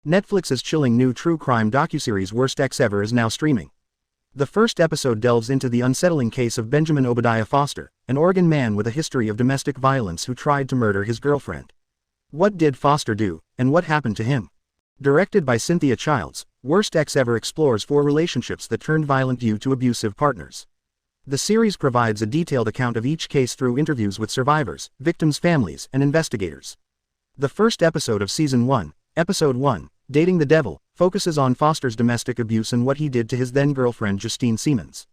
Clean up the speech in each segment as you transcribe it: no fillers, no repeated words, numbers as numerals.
Netflix's chilling new true crime docuseries Worst Ex Ever is now streaming. The first episode delves into the unsettling case of Benjamin Obadiah Foster, an Oregon man with a history of domestic violence who tried to murder his girlfriend. What did Foster do, and what happened to him? Directed by Cynthia Childs, Worst Ex Ever explores 4 relationships that turned violent due to abusive partners. The series provides a detailed account of each case through interviews with survivors, victims' families, and investigators. The first episode of Season 1, Episode 1, Dating the Devil, focuses on Foster's domestic abuse and what he did to his then-girlfriend Justine Siemens.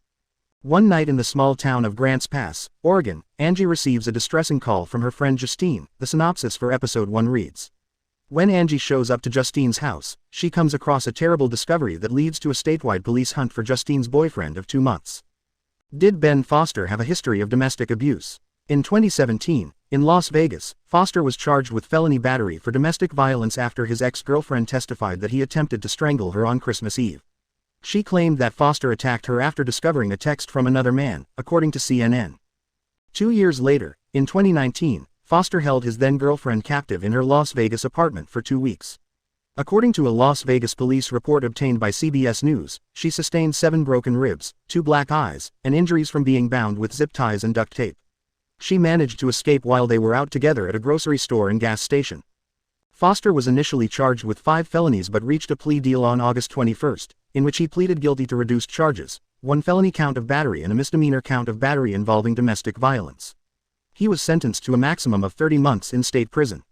One night in the small town of Grants Pass, Oregon, Angie receives a distressing call from her friend Justine. The synopsis for Episode 1 reads: When Angie shows up to Justine's house, she comes across a terrible discovery that leads to a statewide police hunt for Justine's boyfriend of 2 months. Did Ben Foster have a history of domestic abuse? In 2017, in Las Vegas, Foster was charged with felony battery for domestic violence after his ex-girlfriend testified that he attempted to strangle her on Christmas Eve. She claimed that Foster attacked her after discovering a text from another man, according to CNN. 2 years later, in 2019, Foster held his then-girlfriend captive in her Las Vegas apartment for 2 weeks. According to a Las Vegas police report obtained by CBS News, she sustained 7 broken ribs, 2 black eyes, and injuries from being bound with zip ties and duct tape. She managed to escape while they were out together at a grocery store and gas station. Foster was initially charged with 5 felonies but reached a plea deal on August 21, in which he pleaded guilty to reduced charges, 1 felony count of battery and a misdemeanor count of battery involving domestic violence. He was sentenced to a maximum of 30 months in state prison.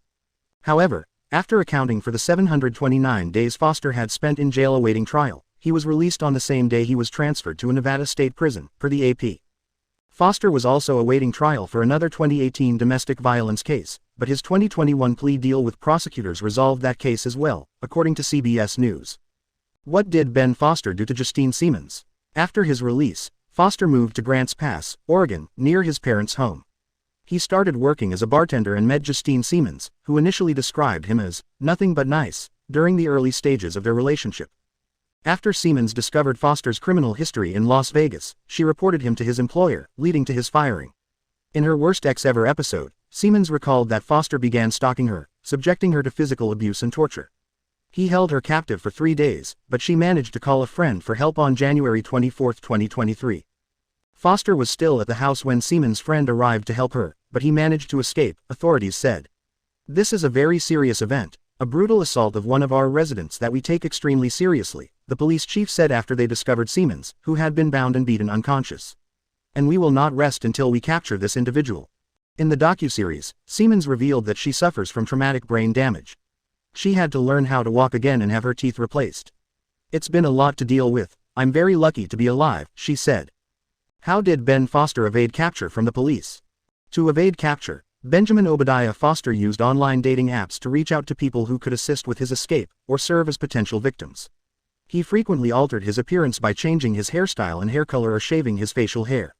However, after accounting for the 729 days Foster had spent in jail awaiting trial, he was released on the same day he was transferred to a Nevada state prison, per the AP. Foster was also awaiting trial for another 2018 domestic violence case, but his 2021 plea deal with prosecutors resolved that case as well, according to CBS News. What did Ben Foster do to Justine Siemens? After his release, Foster moved to Grants Pass, Oregon, near his parents' home. He started working as a bartender and met Justine Siemens, who initially described him as nothing but nice, during the early stages of their relationship. After Siemens discovered Foster's criminal history in Las Vegas, she reported him to his employer, leading to his firing. In her Worst Ex Ever episode, Siemens recalled that Foster began stalking her, subjecting her to physical abuse and torture. He held her captive for 3 days, but she managed to call a friend for help on January 24, 2023. Foster was still at the house when Siemens' friend arrived to help her, but he managed to escape, authorities said. This is a very serious event, a brutal assault of one of our residents that we take extremely seriously, the police chief said after they discovered Siemens, who had been bound and beaten unconscious. And we will not rest until we capture this individual. In the docuseries, Siemens revealed that she suffers from traumatic brain damage. She had to learn how to walk again and have her teeth replaced. It's been a lot to deal with. I'm very lucky to be alive, she said. How did Ben Foster evade capture from the police? To evade capture, Benjamin Obadiah Foster used online dating apps to reach out to people who could assist with his escape, or serve as potential victims. He frequently altered his appearance by changing his hairstyle and hair color or shaving his facial hair.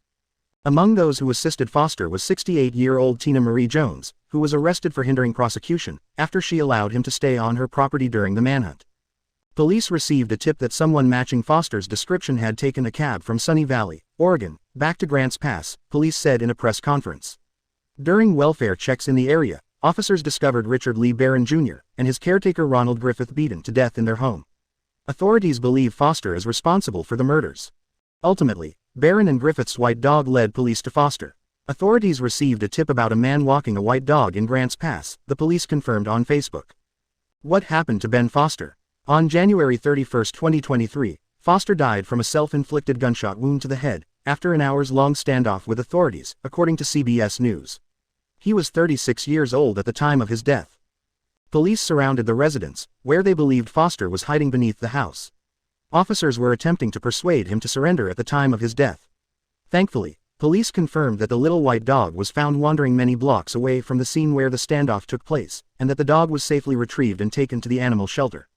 Among those who assisted Foster was 68-year-old Tina Marie Jones, who was arrested for hindering prosecution, after she allowed him to stay on her property during the manhunt. Police received a tip that someone matching Foster's description had taken a cab from Sunny Valley, Oregon, back to Grants Pass, police said in a press conference. During welfare checks in the area, officers discovered Richard Lee Barron Jr. and his caretaker Ronald Griffith beaten to death in their home. Authorities believe Foster is responsible for the murders. Ultimately, Barron and Griffith's white dog led police to Foster. Authorities received a tip about a man walking a white dog in Grants Pass, the police confirmed on Facebook. What happened to Ben Foster? On January 31, 2023, Foster died from a self-inflicted gunshot wound to the head, after an hours-long standoff with authorities, according to CBS News. He was 36 years old at the time of his death. Police surrounded the residence, where they believed Foster was hiding beneath the house. Officers were attempting to persuade him to surrender at the time of his death. Thankfully, police confirmed that the little white dog was found wandering many blocks away from the scene where the standoff took place, and that the dog was safely retrieved and taken to the animal shelter.